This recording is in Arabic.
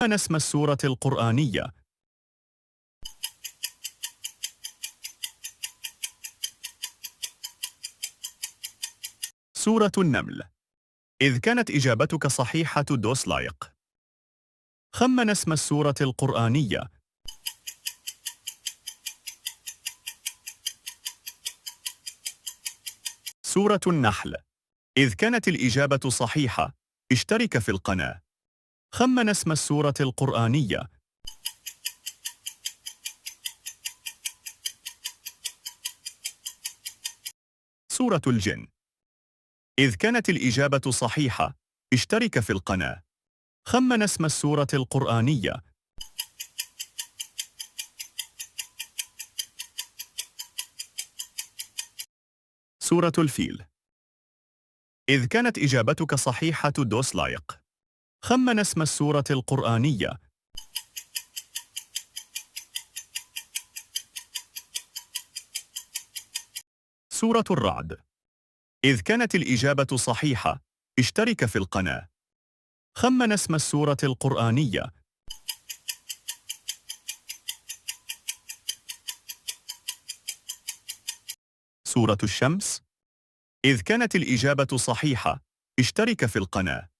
خمن اسم السورة القرآنية. سورة النمل. إذ كانت إجابتك صحيحة دوس لايك. خمن اسم السورة القرآنية. سورة النحل. إذ كانت الإجابة صحيحة اشترك في القناة. خمن اسم السورة القرآنية. سورة الجن. إذ كانت الإجابة صحيحة اشترك في القناة. خمن اسم السورة القرآنية. سورة الفيل. إذ كانت إجابتك صحيحة دوس لايك. خمن اسم السورة القرآنية. سورة الرعد. إذ كانت الإجابة صحيحة اشترك في القناة. خمن اسم السورة القرآنية. سورة الشمس. إذ كانت الإجابة صحيحة اشترك في القناة.